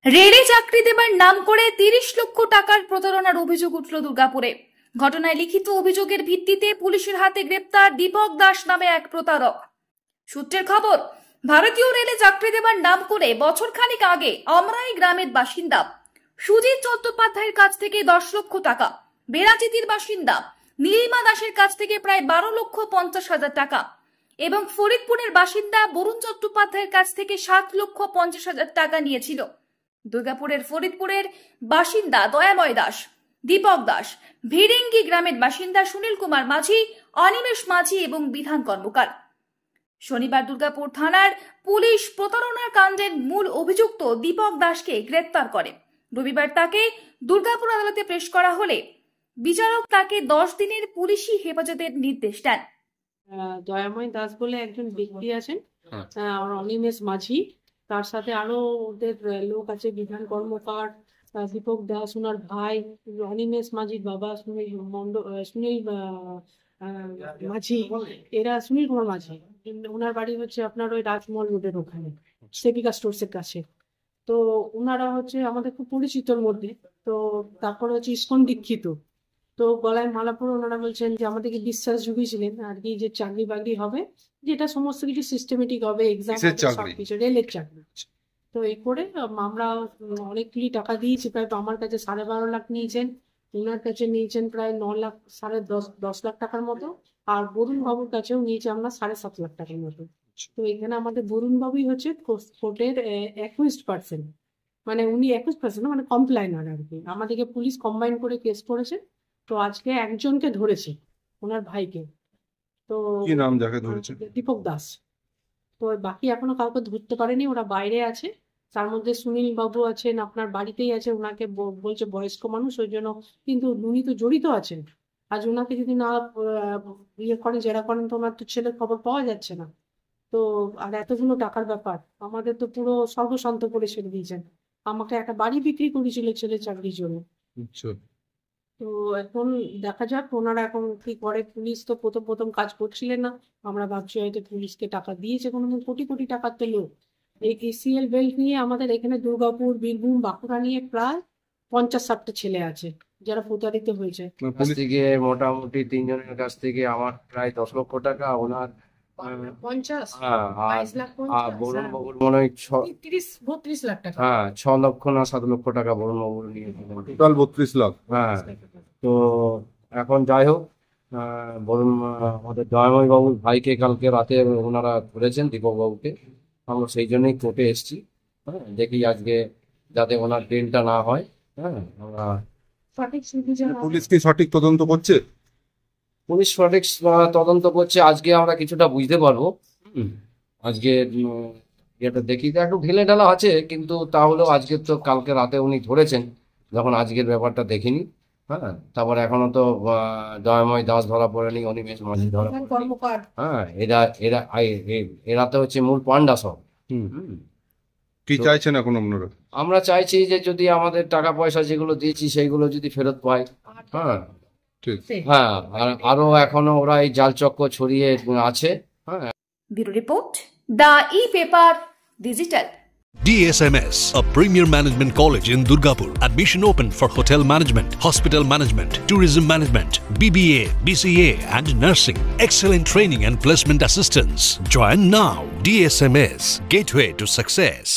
রেলে চাকরি দেবার নাম করে ৩০ লক্ষ টাকার প্রতারণার অভিযোগ উঠল দুর্গাপুরে। ঘটনায় লিখিত অভিযোগের ভিত্তিতে পুলিশের হাতে গ্রেপ্তার দীপক দাস নামে এক প্রতারক। সূত্রের খবর, ভারতীয় রেলে চাকরি দেবার নাম করে বছরখানেক আগে আমরাই গ্রামের বাসিন্দা সুজিত চট্টোপাধ্যায়ের কাছ থেকে ১০ লক্ষ টাকা, বেড়াচিতির বাসিন্দা নীলিমা দাসের কাছ থেকে প্রায় ১২,৫০,০০০ টাকা এবং ফরিদপুরের বাসিন্দা বরুণ চট্টোপাধ্যায়ের কাছ থেকে ৭,৫০,০০০ টাকা নিয়েছিল। দুর্গাপুরের ফরিদপুরের বাসিন্দা দয়াময় দাস, দীপক দাস, ভিড়িঙ্গি গ্রামের বাসিন্দা সুনীল কুমার মাঝি, অনিমেষ মাঝি এবং বিধান কর্মকার। শনিবার দুর্গাপুর থানার পুলিশ প্রতারণার কাণ্ডের মূল অভিযুক্ত দীপক দাসকে গ্রেপ্তার করে। রবিবার তাকে দুর্গাপুর আদালতে পেশ করা হলে বিচারক তাকে ১০ দিনের পুলিশি হেফাজতের নির্দেশ দেন। দয়াময় দাস বলে একজন ব্যক্তি আছেন, আর অনিমেষ মাঝি, তার সাথে আরো ওদের লোক আছে, বিধান কর্মকার, দীপক দাস ওনার ভাই, অনিমেষ মাঝির বাবা সুনীল মাঝি, এরা সুনীল কুমার মাঝি, ওনার বাড়ি হচ্ছে আপনার ওই রাজমহল রোডের ওখানে সেবিকা স্টোর্সের কাছে। তো ওনারা হচ্ছে আমাদের খুব পরিচিতর মধ্যে। তো তারপরে হচ্ছে ইস্কন দীক্ষিত। তো গলায় মালা পরে ওনারা বলছেন যে আমাদেরকে বিশ্বাস জুগিয়েছিলেন আর কি, যে চাকরি বাকরি হবে, যেটা সমস্ত কিছু সিস্টেমেটিক হবে, এক্সাম সবকিছু, রেলের চাকরি। তো এই করে আমরা অনেকগুলি টাকা দিয়েছি, প্রায় আমার কাছে 12.5 লাখ নিয়েছেন, ওনার কাছে নিয়েছেন প্রায় 9 লাখ, 10.5 লাখ টাকার মতো, আর বরুণ বাবুর কাছেও নিয়েছে আমরা 7.5 লাখ টাকার মতো। তো এখানে আমাদের বরুণ বাবুই হচ্ছে কোর্টের অ্যাকিউজড পার্সন, মানে উনি অ্যাকিউজড পার্সন মানে কমপ্লাইনার আর কি। আমাদেরকে পুলিশ কম্বাইন করে কেস করেছে। তো আজকে একজনকে ধরেছে, ওনার ভাইকে। তো কি নাম যাকে ধরেছে? দীপক দাস। তো বাকি এখনো কাউকে ধরতে পারেনি, ওরা বাইরে আছে। তার মধ্যে সুনীল বাবু আছেন, আপনার বাড়িতেই আছে, ওনাকে বলছে বয়স্ক মানুষ, ওই জন্য, কিন্তু উনি তো জড়িত আছেন। আজ ওনাকে যদি না ইয়ে করেন, জেরা করেন, তো ওনার তো ছেলের খবর পাওয়া যাচ্ছে না। তো আর এতগুলো টাকার ব্যাপার, আমাদের তো পুরো সর্বশান্ত করে ছেড়ে দিয়েছেন। আমাকে একটা বাড়ি বিক্রি করেছিল ছেলের চাকরির জন্য। তো এখন দেখা যাক ওনারা এখন কি করে। পুলিশ তো প্রথম কাজ করছিলেন না, আমরা ভাবছি হয়তো পুলিশকে টাকা দিয়েছে কোনোদিন, কোটি কোটি টাকার তো লোক। এই কেসিএল বেল্ট নিয়ে আমাদের এখানে দুর্গাপুর, বীরভূম, বাঁকুড়া নিয়ে প্রায় 50-60টা ছেলে আছে যারা প্রতারিত হয়েছে। থেকে মোটামুটি 3 জনের কাছ থেকে আমার প্রায় 10 লক্ষ টাকা, ওনার 50, 22 লাখ, আর বরুণ বাবুর মনে হয় 32 লাখ টাকা, 6 লক্ষ না 7 লক্ষ টাকা বরুণ বাবুর নিয়ে, টোটাল 32 লাখ। তো এখন যাই হোক, বরুণ আমাদের দয়াময় বাবুর ভাইকে কালকে রাতে ওনারা ধরেছেন, দীপক বাবুকে। আমরা সেই জন্যই কোর্টে এসেছি। দেখি আজকে যাতে ওনার ট্রেনটা না হয়। আমরা পুলিশ কি সঠিক তদন্ত করছে? পুলিশ সঠিক তদন্ত করছে, আজকে আমরা কিছুটা বুঝতে পারবো। আজকে এটা দেখি একটু ঢিলে ঢালা আছে, কিন্তু তাহলেও আজকে তো কালকে রাতে উনি ধরেছেন, যখন আজকের ব্যাপারটা দেখিনি। তারপরে এখনো তো দয়াময় দাস ধরা পড়েনি, অনিমেষ মাঝি ধরা পড়েনি। এরা তো হচ্ছে মূল পান্ডা সব। কি চাইছেন এখন আপনারা? আমরা চাইছি যে যদি আমাদের টাকা পয়সা যেগুলো দিয়েছি সেইগুলো যদি ফেরত পাই। আরো এখনো ওরা এই জাল চক্র ছড়িয়ে আছে। Bureau report, the e-paper digital. DSMS, a premier management college in Durgapur. Admission open for hotel management, hospital management, tourism management, BBA, BCA and nursing. Excellent training and placement assistance. Join now. DSMS, gateway to success.